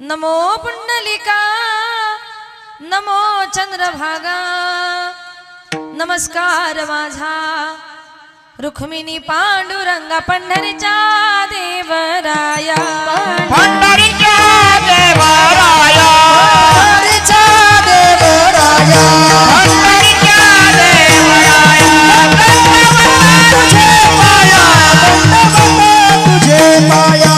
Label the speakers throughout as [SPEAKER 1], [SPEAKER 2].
[SPEAKER 1] नमो पुंडलिका नमो चंद्रभागा नमस्कार माझा रुक्मिणी पांडुरंगा पंढरीच्या देवराया
[SPEAKER 2] पंढरीच्या देवराया
[SPEAKER 1] पंढरीच्या देवराया
[SPEAKER 2] पंढरीच्या देवराया
[SPEAKER 1] तुझे पाया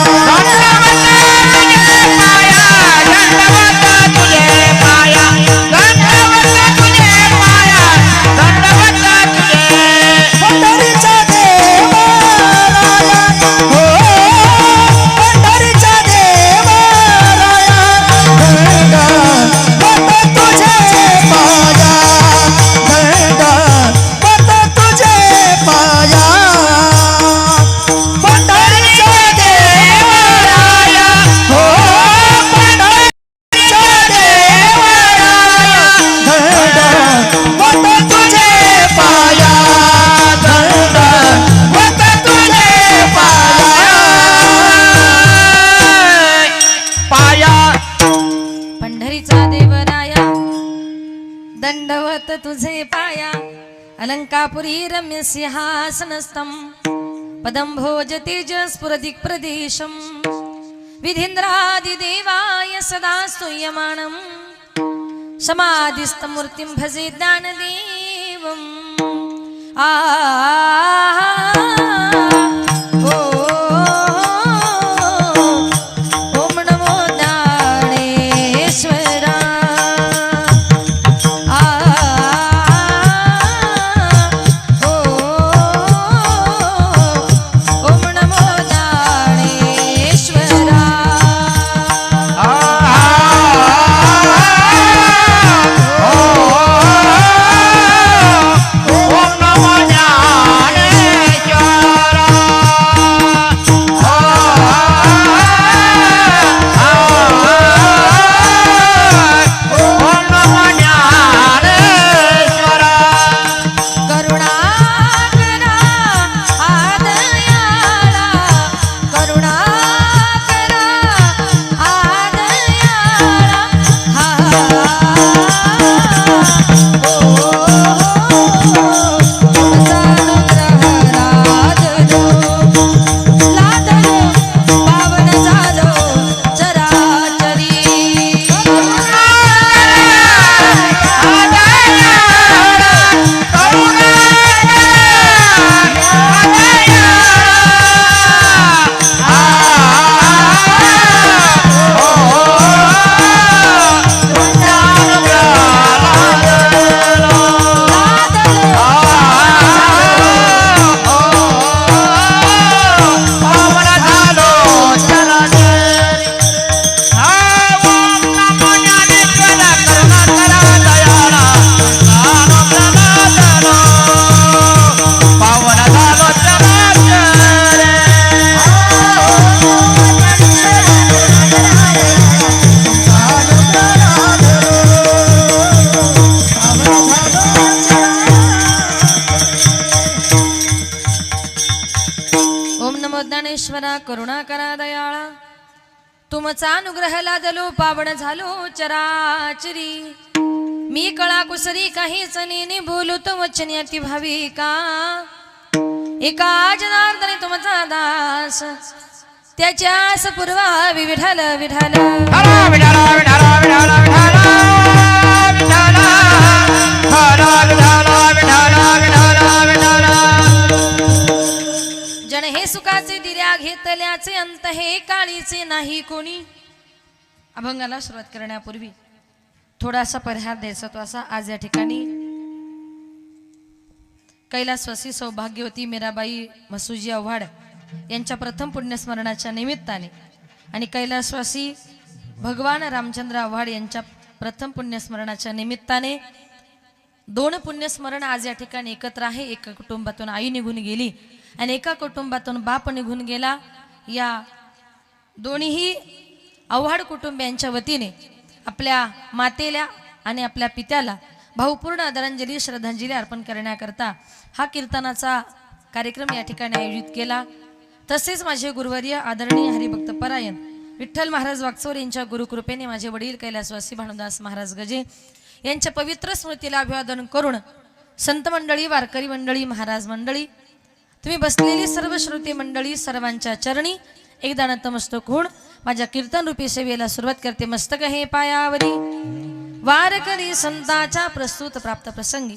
[SPEAKER 1] तुझे पाया दंडवत तुझे पाया अलंकापुरी रम्य सिंहासनस्थं पदं भोज तेजस्फुरदिक् प्रदेशं विधीन्द्रादिदेवाय सदा स्तूयमानं समाधिस्थमूर्तिं भजे ज्ञानदेवम् करुणा करा दयाळा तुमचा अनुग्रह लादलो पावन झालो चराचरी मी कळा कुसरी काहीच नेने बोलू तो वचनी अति भाविका एका जनार्दने तुमचा दास त्याच्यास पूर्वावी विठाल विठाल जण हे सुखाचे दिऱ्या घेतल्याचे अंत हे काळीचे नाही कोणी. अभंगाला सुरुवात करण्यापूर्वी थोडासा परिहार द्यायचा तो असा. आज या ठिकाणी कैलासवासी सौभाग्यवती मीराबाई मसुजी आव्हाड यांच्या प्रथम पुण्यस्मरणाच्या निमित्ताने आणि कैलासवासी भगवान रामचंद्र आव्हाड यांच्या प्रथम पुण्यस्मरणाच्या निमित्ताने दोन पुण्यस्मरण आज या ठिकाणी एकत्र आहे. एका कुटुंबातून आई निघून गेली आणि एका कुटुंबातून बाप निघून गेला. या दोन्ही आव्हाड कुटुंबियांच्या वतीने आपल्या मातेला आणि आपल्या पित्याला भावपूर्ण आदरांजली श्रद्धांजली अर्पण करण्याकरता हा कीर्तनाचा कार्यक्रम या ठिकाणी आयोजित केला. तसेच माझे गुरुवर्य आदरणीय हरिभक्त परायण विठ्ठल महाराज वागचौर यांच्या गुरुकृपेने माझे वडील कैलासवासी भानुदास महाराज गजे यांच्या पवित्र स्मृतीला अभिवादन करून संत मंडळी, वारकरी मंडळी, महाराज मंडळी, तुम्ही बसलेली सर्व श्रोते मंडळी सर्वांच्या चरणी एकदा नतमस्तक होऊन माझ्या कीर्तन रूपी सेवेला सुरुवात करते. मस्तक हे पायावरी वारकरी संतांच्या प्रस्तुत प्राप्त प्रसंगी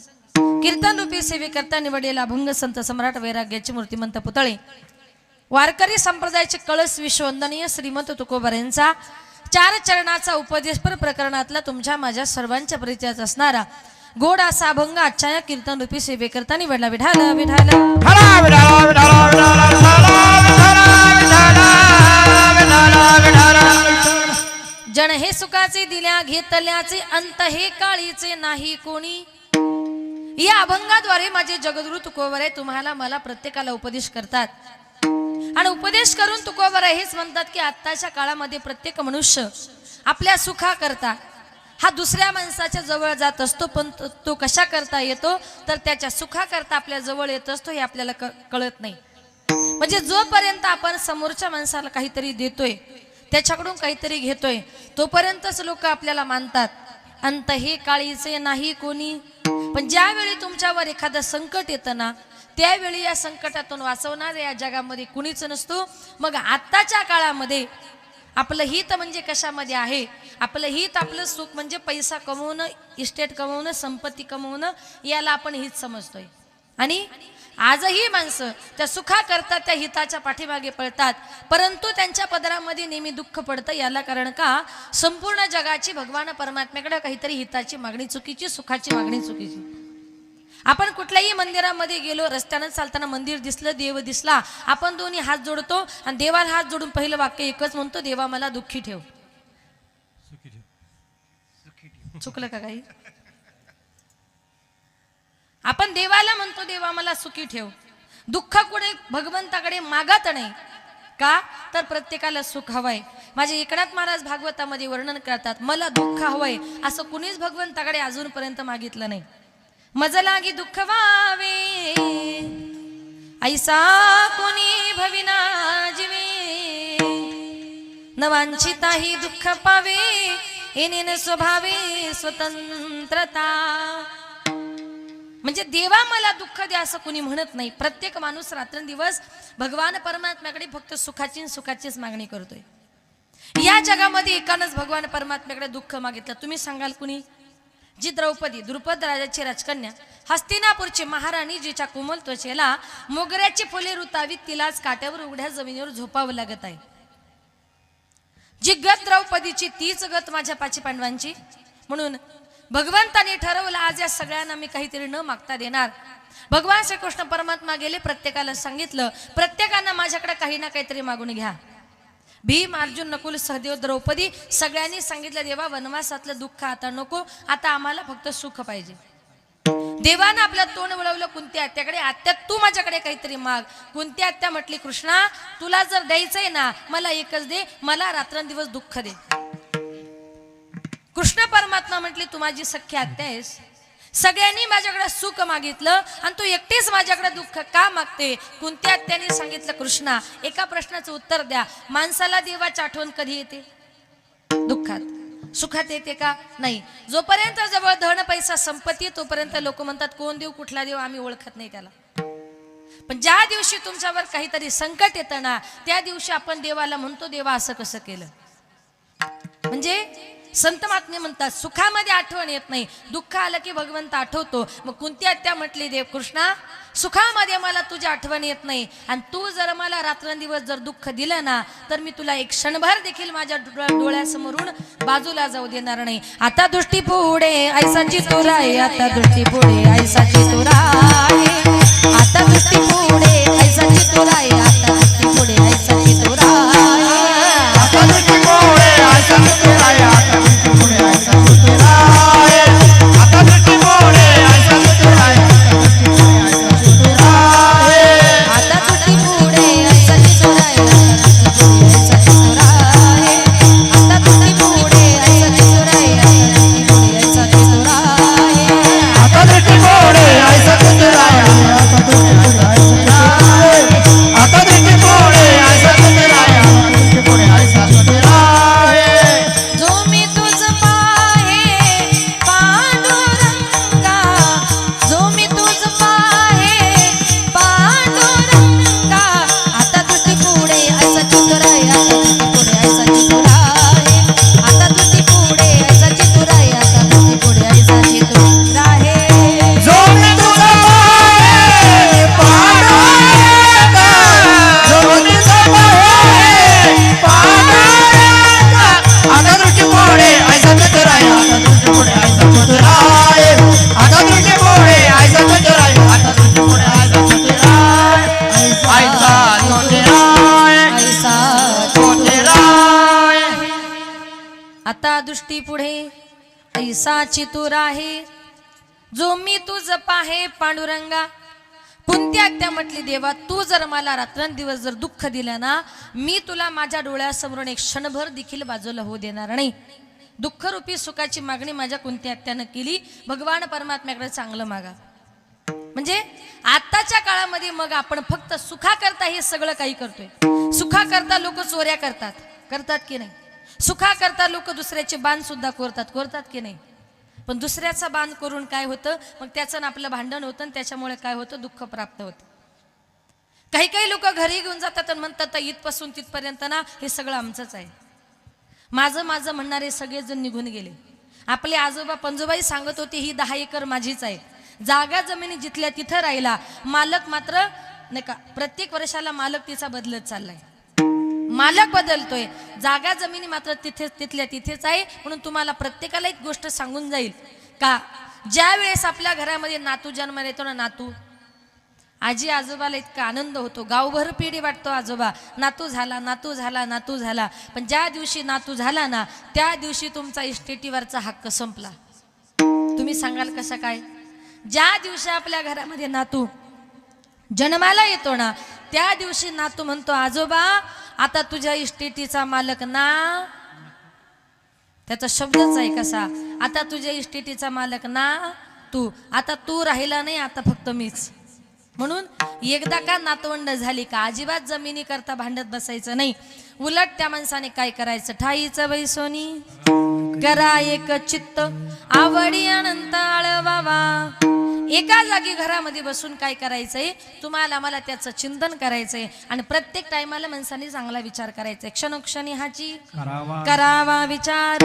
[SPEAKER 1] कीर्तन रूपी सेवे करता निवडलेला अभंग संत सम्राट वैराग्याचे मूर्तिमंत पुतळे वारकरी संप्रदायाचे कळस विश्ववंदनीय श्रीमंत तुकोबार यांचा 4 चरणाचा उपदेशपर प्रकरणातला तुमच्या माझ्या सर्वांच्या परिचयात असणारा गोड असा अभंग आजच्या या कीर्तन रूपी सेवे करता निवडला. विठाल विठाल जन हे सुखाचे दिल्या घेतल्याचे अंत हे काळीचे नाही कोणी. या अभंगाद्वारे माझे जगद्गुरु तुकोबार तुम्हाला मला प्रत्येकाला उपदेश करतात आणि उपदेश करून तुकोबार हेच म्हणतात की आत्ताच्या काळामध्ये प्रत्येक मनुष्य आपल्या सुखा करता हा दुसऱ्या माणसाच्या जवळ जात असतो, पण तो कशा करता येतो तर त्याच्या सुखा करता आपल्या जवळ येत असतो हे आपल्याला कळत नाही. म्हणजे जोपर्यंत आपण समोरच्या माणसाला काहीतरी देतोय, त्याच्याकडून काहीतरी घेतोय, तोपर्यंतच लोक आपल्याला मानतात. अंत हे काळीचे नाही कोणी. पण ज्यावेळी तुमच्यावर एखादं संकट येतं ना, त्यावेळी या संकटातून वाचवणार या जगामध्ये कुणीच नसतो. मग आत्ताच्या काळामध्ये आपलं हित म्हणजे कशामध्ये आहे? आपलं हित, आपलं सुख म्हणजे पैसा कमवणं, इस्टेट कमवणं, संपत्ती कमवणं, याला आपण हित समजतोय. आणि आजही माणसं त्या सुखा करता त्या हिताच्या पाठीमागे पळतात, परंतु त्यांच्या पदरामध्ये नेहमी दुःख पडतं. याला कारण का? संपूर्ण जगाची भगवान परमात्म्याकडे काहीतरी हिताची मागणी चुकीची, सुखाची मागणी चुकीची. आपण कुठल्याही मंदिरामध्ये गेलो, रस्त्यानं चालताना मंदिर दिसलं, देव दिसला, आपण दोन्ही हात जोडतो आणि देवाला हात जोडून पहिलं वाक्य एकच म्हणतो, देवा मला दुःखी ठेव. चुकलं का काही? आपण देवाला म्हणतो, देवा मला सुखी ठेव. दुःख कुठे भगवंताकडे मागत नाही का? तर प्रत्येकाला सुख हवंय. माझे एकनाथ महाराज भागवतामध्ये वर्णन करतात, मला दुःख हवंय असं कुणीच भगवंताकडे अजूनपर्यंत मागितलं नाही. मज लागी दुःख व्हावे ऐसा कोणी भविना जीवे, न वांछिताही दुःख पावे येणे स्वभावे स्वतंत्रता. म्हणजे देवा मला दुःख द्या असं कुणी म्हणत नाही. प्रत्येक माणूस रात्रंदिवस भगवान परमात्म्याकडे फक्त सुखाचीच मागणी करतोय. या जगामध्ये एकानंच भगवान परमात्म्याकडे दुःख मागितलं. तुम्ही सांगाल कुणी? जी द्रौपदी, द्रुपद राजाची राजकन्या, हस्तिनापूरची महाराणी, जिच्या कोमल त्वचेला मोगऱ्याची फुले रुतावीत तिलाच काट्यावर उघड्या जमिनीवर झोपावं लागत आहे. जी गत द्रौपदीची तीच गत माझ्या 5 पांडवांची. म्हणून भगवंताने ठरवलं आज या सगळ्यांना मी काहीतरी न मागता देणार. भगवान श्रीकृष्ण परमात्मा गेले, प्रत्येकाला सांगितलं प्रत्येकानं माझ्याकडे काही ना काहीतरी मागून घ्या. भीम, अर्जुन, नकुल, सहदेव, द्रौपदी सगळ्यांनी सांगितलं, देवा वनवासातलं दुःख आता नको, आता आम्हाला फक्त सुख पाहिजे. देवानं आपलं तोंड वळवलं कुंती आत्याकडे, आत्या तू माझ्याकडे काहीतरी माग. कुंती आत्या म्हटली, कृष्णा तुला जर द्यायचंय ना मला एकच दे, मला रात्रंदिवस दुःख दे. कृष्ण परमात्मा म्हटले, तू माझी सख्खी आत्या आहेस, सगळ्यांनी माझ्याकडे सुख मागितलं आणि तू एकटीच माझ्याकडे दुःख का मागते? कुंती आत्याने सांगितलं, कृष्णा एका प्रश्नाचं उत्तर द्या, माणसाला देवाची आठवण कधी येते? दुःखात. सुखात येते का? नाही. जोपर्यंत जवळ धन पैसा संपत्ती तोपर्यंत लोक म्हणतात कोण देव, कुठला देव, आम्ही ओळखत नाही त्याला. पण ज्या दिवशी तुमच्यावर काहीतरी संकट येतं ना, त्या दिवशी आपण देवाला म्हणतो, देवा असं कसं केलं? म्हणजे संत महात्मे म्हणतात सुखामध्ये आठवण येत नाही, दुःख आलं की भगवंत आठवतो. मग कुंती आत्या म्हटली, देव कृष्णा सुखामध्ये मला तुझी आठवण येत नाही आणि तू जर मला रात्रंदिवस जर दुःख दिलं ना तर मी तुला एक क्षणभर देखील माझ्या डोळ्यासमोरून बाजूला जाऊ देणार नाही. आता दृष्टी पुढे ऐसाची तुराय, आता दृष्टी पुढे ऐसाची तुराय, आता दृष्टी पुढे ऐसाची तुराय, आता दृष्टी पुढे ऐसाची तुराय,
[SPEAKER 2] आता दृष्टी पुढे ऐसाची तुराय, आता दृष्टी पुढे ऐसाची तुराय, आता दृष्टी पुढे ऐसाची तुराय,
[SPEAKER 1] आता दृष्टी पुढे ऐसाची तुराय, आता दृष्टी पुढे ऐसाची तुराय,
[SPEAKER 2] आता दृष्टी पुढे ऐसाची तुराय, आता दृष्टी पुढे ऐसाची तुराय, आता दृष्टी पुढे
[SPEAKER 1] आता दृष्टी पुढे ऐसाची तू राहे जो मी तुझ पाहे पांडुरंगा. कुंती आत्या म्हटली देवा तू जर मला रात्रंदिवस जर दुःख दिलं ना मी तुला माझ्या डोळ्यासमोरून एक क्षणभर देखील बाजूला होऊ देणार नाही. दुःखरूपी सुखाची मागणी माझ्या कुंती आत्यानं केली. भगवान परमात्म्याकडे चांगलं मागा. म्हणजे आताच्या काळामध्ये मग आपण फक्त सुखाकरता हे सगळं काही करतोय. सुखाकरता लोक चोऱ्या करतात की नाही. सुखाकरता लोक दुसऱ्याचे बाण सुद्धा करतात की नाही. पण दुसऱ्याचा बाण करून काय होतं मग त्याचं आपलं भांडण होतं आणि त्याच्यामुळे काय होतं दुःख प्राप्त होतं. काही लोक घरी घेऊन जातात आणि म्हणतात इथपासून तिथपर्यंत ना हे सगळं आमचंच आहे. माझं म्हणणारे सगळेजण निघून गेले. आपले आजोबा पंजोबाई सांगत होते ही 10 एकर माझीच आहे. जागा जमिनी जिथल्या तिथं राहिला. मालक मात्र नाही का प्रत्येक वर्षाला मालक तिचा बदलत चाललाय. मालक बदलतोय जागा जमिनी मात्र तिथल्या तिथेच आहे. म्हणून तुम्हाला प्रत्येकाला एक गोष्ट सांगून जाईल का ज्या वेळेस आपल्या घरामध्ये नातू जन्माला येतो ना नातू आजी आजोबाला इतका आनंद होतो. गावभर पिढी वाटतो आजोबा नातू झाला. पण ज्या दिवशी नातू झाला ना त्या दिवशी तुमचा इस्टेटीवरचा हक्क संपला. तुम्ही सांगाल कसा काय. ज्या दिवशी आपल्या घरामध्ये नातू जन्माला येतो ना त्या दिवशी नातू म्हणतो आजोबा आता तुझ्या इस्टेटीचा मालक ना. त्याचा शब्दच आहे कसा. आता तुझ्या इस्टेटीचा मालक ना तू. आता तू राहिला नाही आता फक्त मीच. म्हणून एकदा का नातवंड झाली का अजिबात जमिनी करता भांडत बसायचं नाही. उलट त्या माणसाने काय करायचं ठाईचं बाई सोनी करा एक चित्त आवडी अनंत आळवावा. एका जागी घरामध्ये बसून काय करायचंय तुम्हाला मला त्याचं चिंतन करायचंय आणि प्रत्येक टायमाला माणसाने चांगला विचार करायचा. क्षणोक्षणी हाची करावा विचार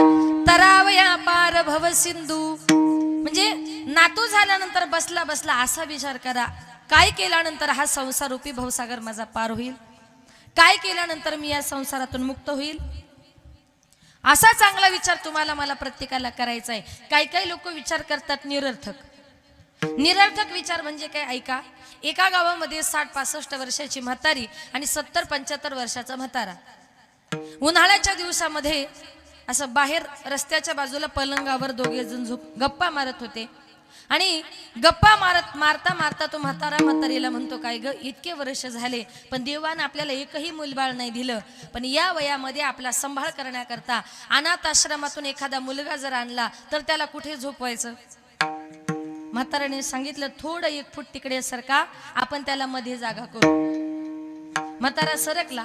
[SPEAKER 1] तरावया पार भव सिंधू. म्हणजे नातू झाल्यानंतर बसला असा विचार करा काय केल्यानंतर हा संसार रूपी भवसागर माझा पार होईल. काय केल्यानंतर मी या संसारातून मुक्त होईल. असा चांगला विचार तुम्हाला मला प्रत्येकाला करायचा आहे. काही लोक विचार करतात निरर्थक विचार म्हणजे काय ऐका. एका गावामध्ये 60-65 वर्षाची म्हातारी आणि 70-75 वर्षाचा म्हातारा उन्हाळ्याच्या दिवसामध्ये असं बाहेर रस्त्याच्या बाजूला पलंगावर दोघे जण गप्पा मारत होते. आणि गप्पा मारता तो म्हातारीला म्हणतो काय ग इतके वर्ष झाले पण देवानं आपल्याला एकही मुलबाळ नाही दिलं. पण या वयामध्ये आपला सांभाळ करण्याकरता अनाथ आश्रमातून एखादा मुलगा जर आणला तर त्याला कुठे झोपवायचं. म्हाताराने सांगितलं थोडं 1 फूट तिकडे सरका आपण त्याला मध्ये जागा करू. म्हातारा सरकला.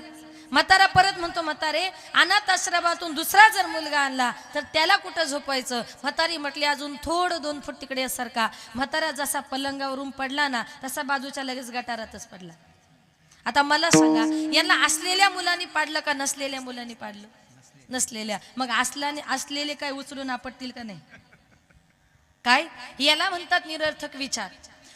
[SPEAKER 1] म्हातारा परत म्हणतो म्हातारे अनाथ आश्रमातून दुसरा जर मुलगा आणला तर त्याला कुठं झोपायचं. म्हातारी म्हटली अजून थोडं 2 फूट तिकडे सरका. म्हातारा जसा पलंगावरून पडला ना तसा बाजूच्या लगेच गटारातच पडला. आता मला सांगा यांना असलेल्या मुलांनी पाडलं का नसलेल्या मुलांनी पाडलं. नसलेल्या. मग असलेले काय उचलून आपटतील का नाही. काय याला म्हणतात निरर्थक विचार.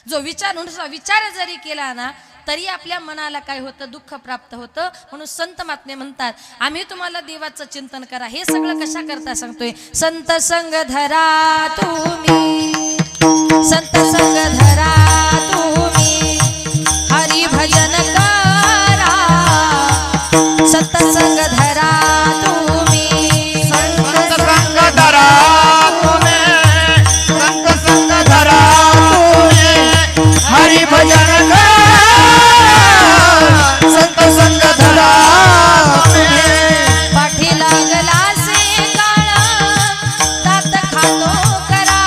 [SPEAKER 1] जो विचार जरी केला ना तरी आपल्या मनाला काय होतं दुःख प्राप्त होतं. म्हणून संत महात्मे म्हणतात आम्ही तुम्हाला देवाचं चिंतन करा. हे सगळं कशा करता सांगतोय. संत संग धरा तुम्ही संत संग धरा तुम्ही हरी भजन करा. संत संग धरा तुम्ही
[SPEAKER 2] संत संग धरा हरी भजन संत संग धरा.
[SPEAKER 1] पाठी लागला से काळा दात खातो करा.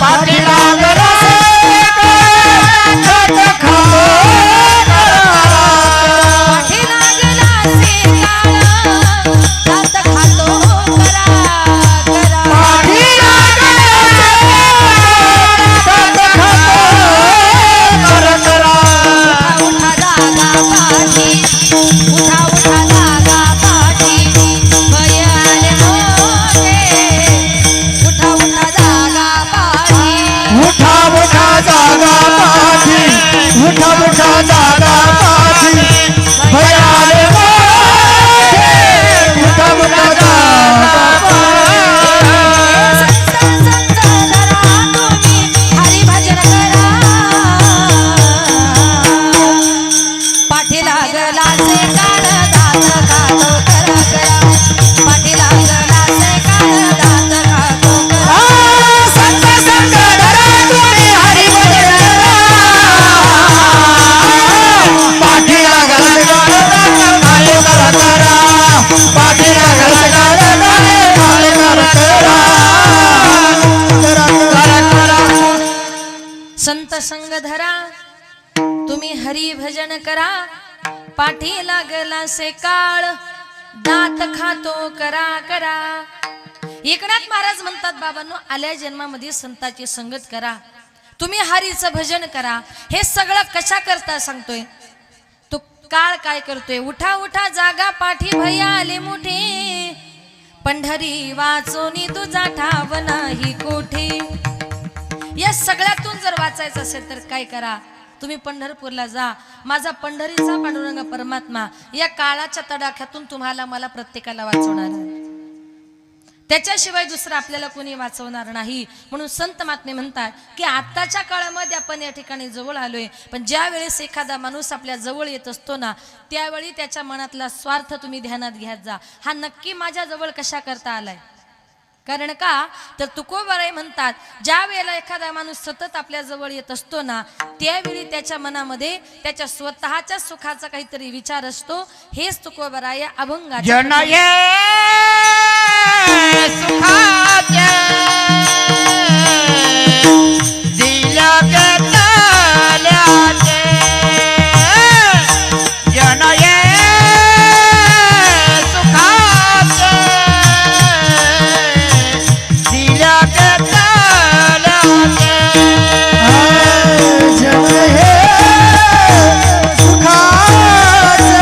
[SPEAKER 2] पाठी लागला से काळा दात खातो करा.
[SPEAKER 1] पाठी लागला से काळा दात खातो करा.
[SPEAKER 2] पाठी लागला दात खातो करा.
[SPEAKER 1] उठा जागा पाठी उठा जागा पाठी भय आले मोठे. उठा जागा पाठी
[SPEAKER 2] उठा जागा पाठी उठा जागा पाठी भयाले मोठे. उठा जागा
[SPEAKER 1] संत धरा तुम्ही हरी भजन करा. पाठी लागला से काळ दात खातो करा. पाठी लागला संत संग धरा, तुम्ही हरी भजन करा, पाठी लागला से काळ, दात खातो करा करा. एकनाथ महाराज म्हणतात, बाबांनो, आल्या जन्मामध्ये संताची संगत करा, तुम्ही हरीचं भजन करा. हे सगळं कशा करता सांगतोय तो. काळ काय करतोय, उठा उठा जागा पाठी भैया आले मोठे, पंढरी वाचोनी तुझा ठाव नाही कोठे. या सगळ्यातून जर वाचायचं असेल तर काय करा, तुम्ही पंढरपूरला जा. माझा पंढरीचा पांडुरंग परमात्मा या काळाच्या तडाख्यातून तुम्हाला मला प्रत्येकाला वाचवणार आहे. त्याच्याशिवाय दुसरं आपल्याला कोणी वाचवणार नाही. म्हणून संत महात्मे म्हणतात की आत्ताच्या काळामध्ये आपण या ठिकाणी जवळ आलोय, पण ज्या वेळेस एखादा माणूस आपल्या जवळ येत असतो ना, त्यावेळी त्याच्या मनातला स्वार्थ तुम्ही ध्यानात घ्यात जा. हा नक्की माझ्या जवळ कशा करता आलाय. कारण का तर तुकोबाराय म्हणतात, ज्या वेळेला एखादा माणूस सतत आपल्या जवळ येत असतो ना, त्यावेळी त्याच्या मनामध्ये त्याच्या स्वतःच्या सुखाचा काहीतरी विचार असतो. हेच तुकोबाराय अभंगाचे
[SPEAKER 2] जनये सुखाचे दिल्या घेतल्याचे, जनये सुखाचे दिल्या घेतल्याचे.
[SPEAKER 3] जन हे सुखाचे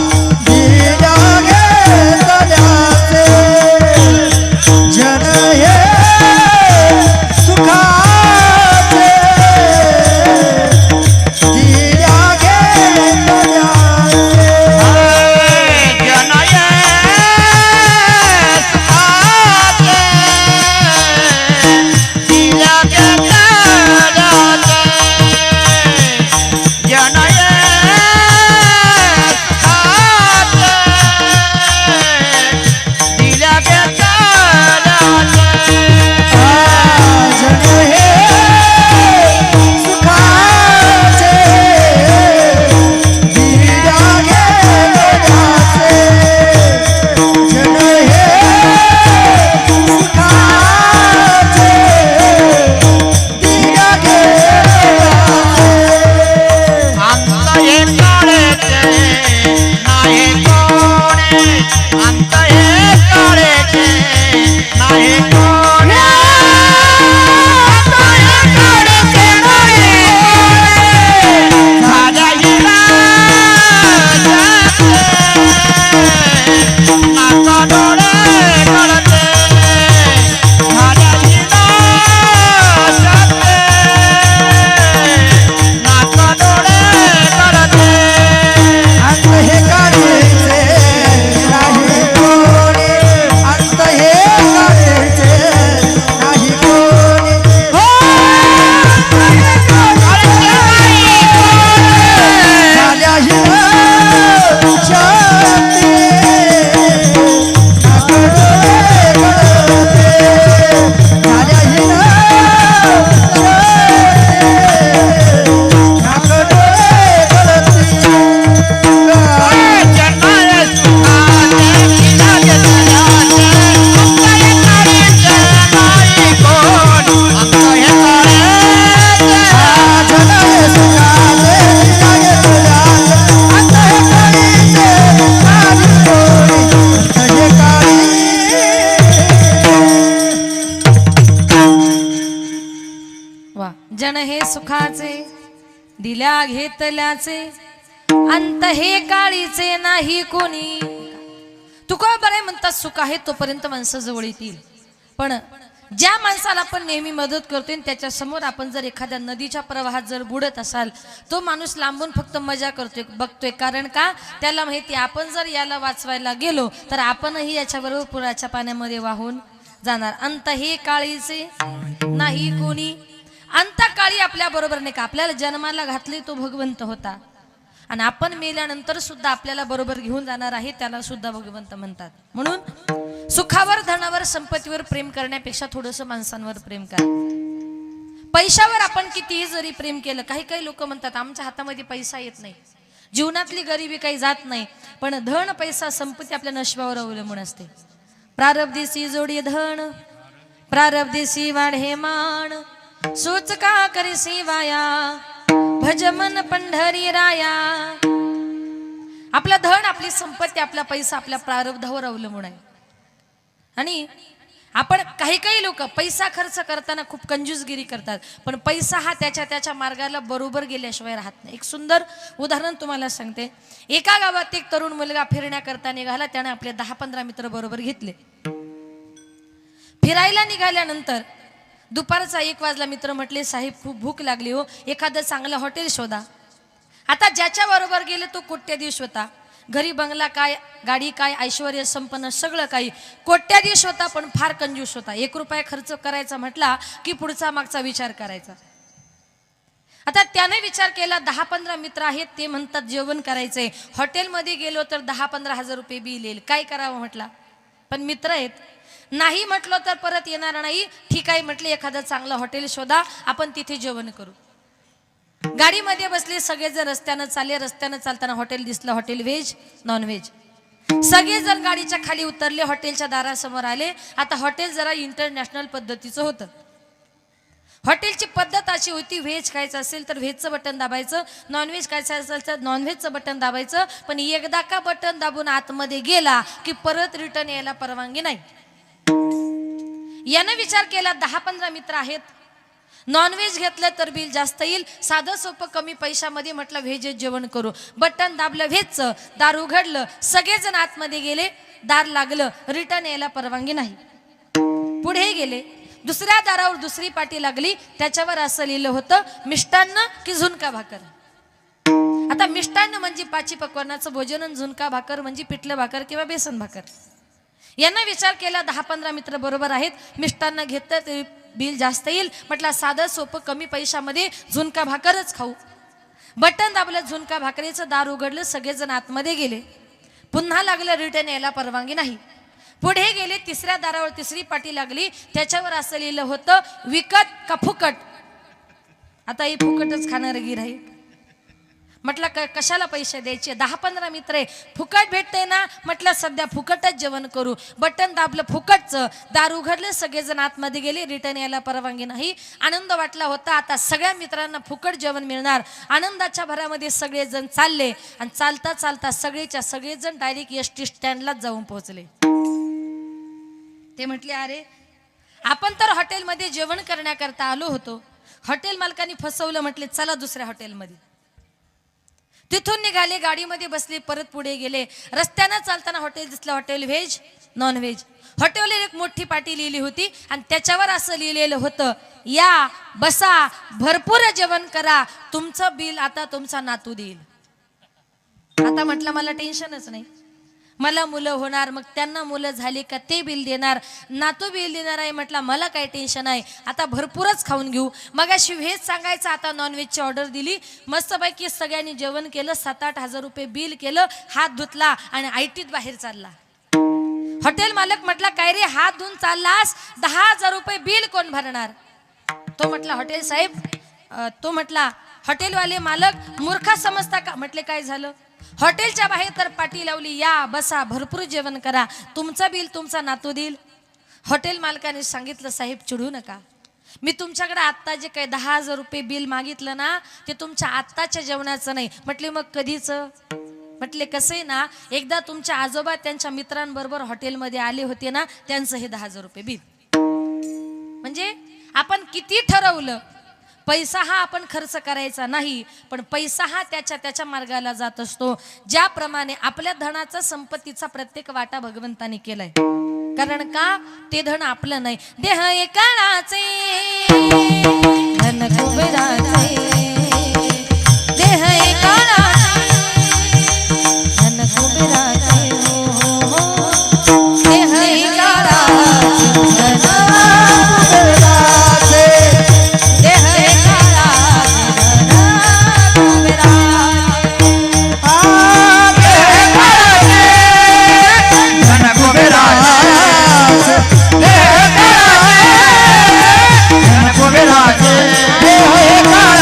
[SPEAKER 3] दिल्या घेतल्याचे, जन हे सुखाचे दिल्या घेतल्याचे.
[SPEAKER 2] जनये सुखाचे दिल्या घेतल्याचे, जनये सुखाचे दिल्या घेतल्याचे.
[SPEAKER 3] जन हे सुखाचे दिल्या घेतल्याचे, जन हे सुखाचे दिल्या घेतल्याचे.
[SPEAKER 2] अंत हे काळेचे नाही कोणी, अंत हे काळेचे नाही कोणी, अंत हे काळेचे नाही कोणी. झाल्या हिराचे नाका डोळे गळते, झाल्या हिराचे नाका डोळे गळते.
[SPEAKER 3] अंत हे काढायचे नाही कोणी, अंत हे काढायचे नाही कोणी. हो, झाल्या हिराच्या गळते, झाल्या
[SPEAKER 1] वा. जन हे सुखाचे दिल्या घेतल्याचे, अंत हे काळीचे नाही कोणी. तुकोबाराय म्हणतात, सुख आहे तोपर्यंत माणसं जवळ येतील, पण ज्या माणसाला आपण नेहमी मदत करतोय त्याच्या समोर आपण जर एखाद्या नदीच्या प्रवाहात जर बुडत असाल, तो माणूस लांबून फक्त मजा करतोय बघतोय. कारण का त्याला माहिती, आपण जर याला वाचवायला गेलो तर आपणही याच्याबरोबर पुराच्या पाण्यामध्ये वाहून जाणार. अंत हे काळीचे नाही कोणी. अंतकाळी आपल्या बरोबर नाही का, आपल्याला जन्माला घातले तो भगवंत होता, आणि आपण मेल्यानंतर सुद्धा आपल्याला बरोबर घेऊन जाणार आहे, त्याला सुद्धा भगवंत म्हणतात. म्हणून सुखावर, धनावर, संपत्तीवर प्रेम करण्यापेक्षा थोडंसं माणसांवर प्रेम करा. पैशावर आपण कितीही जरी प्रेम केलं, काही काही लोक म्हणतात आमच्या हातामध्ये पैसा येत नाही, जीवनातली गरिबी काही जात नाही, पण धन, पैसा, संपत्ती आपल्या नशिबावर अवलंबून असते. प्रारब्धीसी जोडी धन, प्रारब्धीसी वाढे मान, सुचका करी सेवाया भजमन पंढरी राया. आपला धन, आपली संपत्ती, आपला पैसा आपल्या प्रारब्धावर अवलंबून आहे. आणि आपण काही लोक पैसा खर्च करताना खूप कंजूसगिरी करतात, पण पैसा हा त्याच्या मार्गाला बरोबर गेल्याशिवाय राहत नाही. एक सुंदर उदाहरण तुम्हाला सांगते. एका गावात एक तरुण मुलगा फिरण्याकरता निघाला. त्याने आपले 10-15 मित्र बरोबर घेतले. फिरायला निघाल्यानंतर दुपारचा 1 वाजला. मित्र म्हटले, साहेब खूप भूक लागली हो, एखादं चांगलं हॉटेल शोधा. आता ज्याच्या बरोबर गेले तो कोट्याधीश होता. घरी बंगला काय, गाडी काय, ऐश्वर संपन्न सगळं काही. कोट्याधीश होता पण फार कंजूस होता. 1 रुपया खर्च करायचा म्हटला की पुढचा मागचा विचार करायचा. आता त्याने विचार केला, 10-15 मित्र आहेत, ते म्हणतात जेवण करायचंय, हॉटेलमध्ये गेलो तर 10-15 हजार रुपये बिल येईल, काय करावं म्हटला. पण मित्र आहेत, नाही म्हटलं तर परत येणार नाही. ठीक आहे म्हटले, एखादं चांगलं हॉटेल शोधा, आपण तिथे जेवण करू. गाडीमध्ये बसले सगळेजण. रस्त्यानं चालले. रस्त्यानं चालताना हॉटेल दिसलं. Hotel veg non veg. सगळेजण गाडीच्या खाली उतरले, हॉटेलच्या दारासमोर आले. आता हॉटेल जरा इंटरनॅशनल पद्धतीचं होतं. हॉटेलची पद्धत अशी होती, व्हेज खायचं असेल तर व्हेजचं बटन दाबायचं, नॉनव्हेज खायचं असेल तर नॉनव्हेजचं बटन दाबायचं. पण एकदा का बटन दाबून आतमध्ये गेला की परत रिटर्न यायला परवानगी नाही. यानं विचार केला, 10-15 मित्र आहेत, नॉनव्हेज घेतलं तर बिल जास्त येईल, साधं सोपं कमी पैशामध्ये म्हटलं व्हेज जेवण करू. बटन दाबलं व्हेजचं, दार उघडलं, सगळेजण आतमध्ये गेले, दार लागलं, रिटर्न यायला परवानगी नाही. पुढे गेले, दुसऱ्या दारावर दुसरी पाटी लागली, त्याच्यावर असं लिहिलं होतं, मिष्टान्न की झुणका भाकर. आता मिष्टान्न म्हणजे 5 पक्वान्नाचं भोजन आणि झुणका भाकर म्हणजे पिठलं भाकर किंवा बेसन भाकर. यांना विचार केला, 10-15 मित्र बरोबर आहेत, मिष्टान्न घेतलं तरी बिल जास्त येईल, म्हटलं साधं सोपं कमी पैशामध्ये झुणका भाकरच खाऊ. बटन दाबलं, झुणका भाकरीचं दार उघडलं, सगळेजण आतमध्ये गेले. पुन्हा लागलं, रिटर्न यायला परवानगी नाही. पुढे गेले, तिसऱ्या दारावर तिसरी पाटी लागली, त्याच्यावर असं लिहिलं होतं, विकत का फुकट. आता ही फुकटच खाणार गिऱ्हाईक. म्हटलं कशाला पैसे द्यायचे, 10-15 मित्र आहे, फुकट भेटते ना. म्हटलं सध्या फुकटच जेवण करू. बटन दाबलं, फुकटचं दार उघडलं, सगळेजण आतमध्ये गेले, रिटर्न यायला परवानगी नाही. आनंद वाटला होता, आता सगळ्या मित्रांना फुकट जेवण मिळणार. आनंदाच्या भरामध्ये सगळेजण चालले आणि चालता चालता सगळेजण डायरेक्ट एसटी स्टँडलाच जाऊन पोहोचले. ते म्हटले, अरे आपण तर हॉटेलमध्ये जेवण करण्याकरता आलो होतो, हॉटेल मालकांनी फसवलं. म्हटले चला दुसऱ्या हॉटेलमध्ये. तिथून निघाले, गाडीमध्ये बसले, परत पुढे गेले. रस्त्यानं चालताना हॉटेल दिसलं, हॉटेल व्हेज नॉन व्हेज. हॉटेलवर एक मोठी पाटी लिहिली होती आणि त्याच्यावर असं लिहिलेलं होतं, या बसा, भरपूर जेवण करा, तुमचं बिल आता तुमचा नातू देईल. आता म्हटलं मला टेन्शनच नाही, मला मुलं होणार, मग त्यांना मुलं झाली का ते बिल देणार, नातू बिल देणार आहे. म्हटलं मला काय टेन्शन आहे, आता भरपूरच खाऊन घेऊ. मग अशी व्हेज सांगायचं, आता नॉनव्हेजची ऑर्डर दिली. मस्तपैकी सगळ्यांनी जेवण केलं, 7-8 हजार रुपये बिल केलं, हात धुतला आणि आयटीत बाहेर चालला. हॉटेल मालक म्हटला, काय रे हात धुवून चाललास, 10,000 रुपये बिल कोण भरणार. तो म्हटला, हॉटेल साहेब. तो म्हटला, हॉटेलवाले मालक मूर्खा समजता का. म्हटले काय झालं. हॉटेलच्या बाहेर तर पाटी लावली, या बसा, भरपूर जेवण करा, तुमचं बिल तुमचा नातू देईल. हॉटेल मालकाने सांगितलं, साहेब चिडू नका, मी तुमच्याकडे आत्ता जे काही 10,000 रुपये बिल मागितलं ना, ते तुमच्या आत्ताच्या जेवणाचं नाही. म्हटले मग कधीच. म्हटले कसं आहे ना, एकदा तुमच्या आजोबा त्यांच्या मित्रांबरोबर हॉटेलमध्ये आले होते ना, त्यांचं हे 10,000 रुपये बिल. म्हणजे आपण किती ठरवलं, पैसा हा आपण खर्च करायचा नाही, पण पैसा हा त्याच्या मार्गाला जात असतो. ज्याप्रमाणे आपल्या धनाचा, संपत्तीचा प्रत्येक वाटा भगवंताने केलाय. कारण का, ते धन आपलं नाही. देह एकाचे धन कुबेराचे, देह एकाचे धन कुबेराचे, देह एकाचे धन कुबेराचे, देह
[SPEAKER 2] धन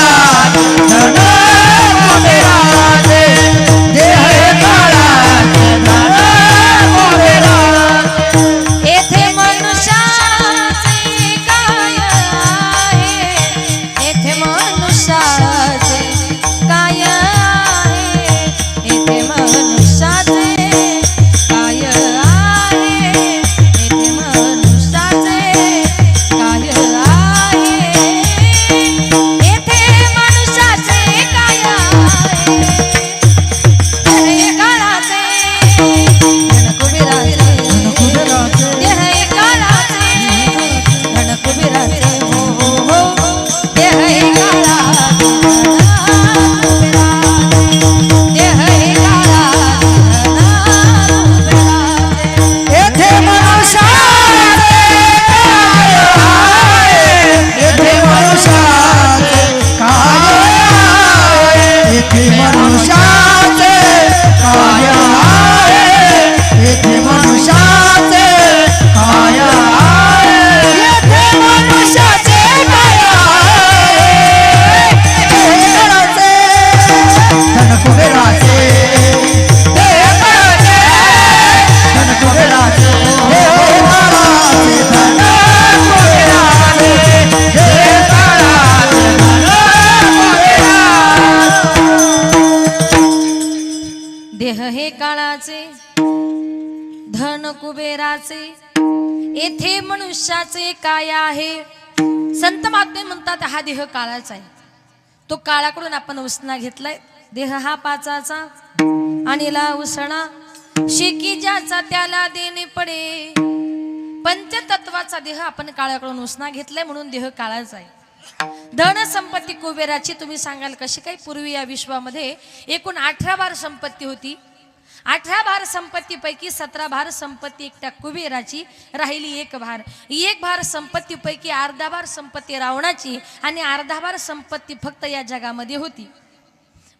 [SPEAKER 2] कुबेराचे,
[SPEAKER 1] धन कुबेराचे येथे मनुष्याचे काय आहे. संत महात्मे म्हणतात हा देह काळाचा आहे. तो काळाकडून आपण उसना घेतलाय. देह हा पाचाचा आणि ला उसणा शेकी ज्याचा त्याला देणे पडे. पंचतत्वाचा देह आपण काळाकडून उसना घेतलाय म्हणून देह काळाचा आहे. धन संपत्ती कुबेराची तुम्ही सांगाल कशी काय. पूर्वी या विश्वामध्ये एकूण 18 भार संपत्ती होती. 18 भार संपत्तीपैकी 17 भार संपत्ती एकट्या कुबेराची राहिली. एक भार संपत्तीपैकी अर्धा भार संपत्ती रावणाची आणि अर्धा भार संपत्ती फक्त या जगामध्ये होती.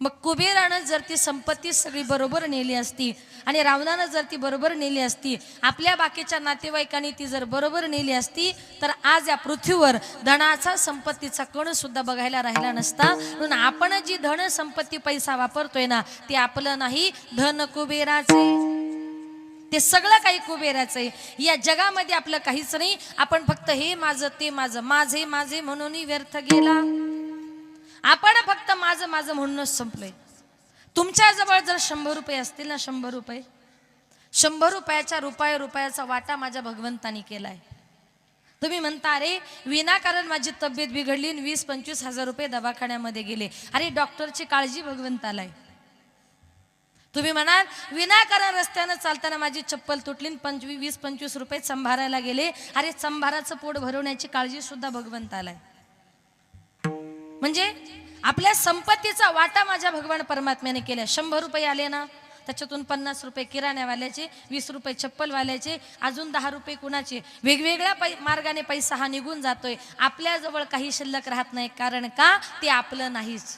[SPEAKER 1] मग कुबेरानं जर ती संपत्ती सगळी बरोबर नेली असती आणि रावणानं जर ती बरोबर नेली असती, आपल्या बाकीच्या नातेवाईकांनी ती जर बरोबर नेली असती, तर आज या पृथ्वीवर धनाचा संपत्तीचा कण सुद्धा बघायला राहिला नसता. म्हणून आपण जी धन संपत्ती पैसा वापरतोय ना, ते आपलं नाही, धन कुबेराचे. ते सगळं काही कुबेराचं आहे. या जगामध्ये आपलं काहीच नाही. आपण फक्त हे माझं ते माझं, माझे माझे म्हणून व्यर्थ गेला. आपण फक्त माझं माझं म्हणूनच संपलंय. तुमच्याजवळ जर 100 रुपये असतील ना, 100 रुपये, 100 रुपयाच्या रुपयाचा वाटा माझ्या भगवंतानी केलाय. तुम्ही म्हणता अरे विनाकारण माझी तब्येत बिघडली, 20-25 हजार रुपये दवाखान्यामध्ये गेले. अरे डॉक्टरची काळजी भगवंताला आहे. तुम्ही म्हणाल विनाकारण रस्त्यानं चालताना माझी चप्पल तुटली, 20-25 रुपये संभारायला गेले. अरे संभाराचं पोट भरवण्याची काळजी सुद्धा भगवंताला आहे. म्हणजे आपल्या संपत्तीचा वाटा माझ्या भगवान परमात्म्याने केला. 100 रुपये आले ना, त्याच्यातून 50 रुपये किराण्यावाल्याचे, 20 रुपये चप्पलवाल्याचे, अजून 10 रुपये कुणाचे. वेगवेगळ्या मार्गाने पैसा हा निघून जातोय. आपल्याजवळ काही शिल्लक राहत नाही. कारण का? ते आपलं नाहीच.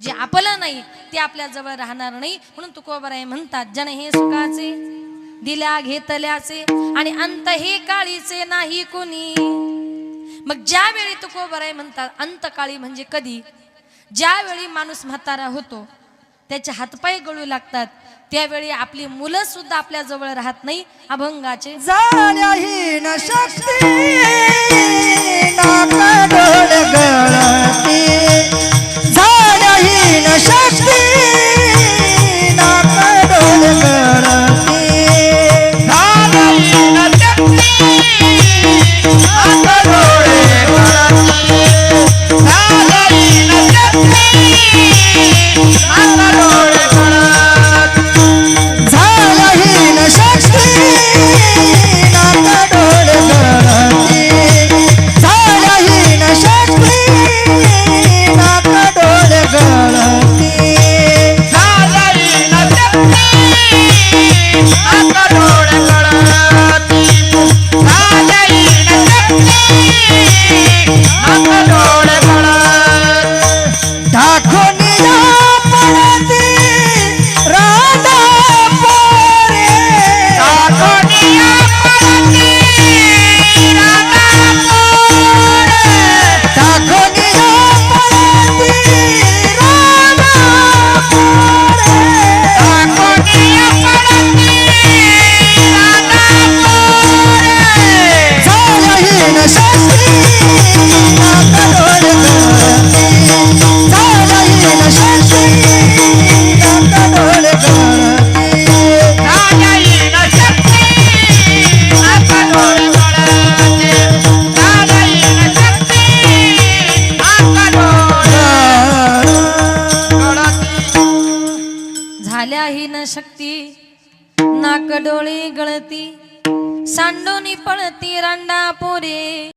[SPEAKER 1] जे आपलं नाही ते आपल्याजवळ राहणार नाही. म्हणून तुकोबाराय म्हणतात, जन हे सुखाचे दिल्या घेतल्याचे आणि अंत हे काळीचे नाही कुणी. मग ज्यावेळी तुकोबाराय म्हणतात अंतकाळी म्हणजे कधी, ज्यावेळी माणूस म्हातारा होतो, त्याचे हातपाय गळू लागतात, त्यावेळी आपली मुलं सुद्धा आपल्या जवळ राहत नाही. अभंगाचे
[SPEAKER 3] जाण्याहीन शक्ती नाका डोल गळती. जाण्याहीन शक्ती नाका डोल गळती.
[SPEAKER 2] जाण्याहीन शक्ती नाका डोळे गळती. जाण्याहीन शक्ती नाका डोळे गळती.
[SPEAKER 3] जाण्याहीन शक्ती नाका डोल गळती. जाण्याहीन शक्ती नाका डोल गळती.
[SPEAKER 2] जाण्याहीन शक्ती नाका डोळे गळती. जाण्याहीन शक्ती नाका डोळे गळती.
[SPEAKER 3] दाखवून या पडती राधा पोरे.
[SPEAKER 2] दाखवूनिया पडती राधा पोरे.
[SPEAKER 3] दाखवून या पडती राधा पोरे.
[SPEAKER 2] दाखवूनिया पडती राधा पोरे.
[SPEAKER 3] जाण्याहीन शक्ती नाका डोल गळती. जाण्याहीन शक्ती नाका डोल गळती.
[SPEAKER 2] जाण्याहीन शक्ती नाका डोळे गळती. जाण्याहीन शक्ती नाका डोळे गळती.
[SPEAKER 1] झाल्याहीन शक्ती नाक डोळे गळती. सांडोनी पळती रांडा पोरे.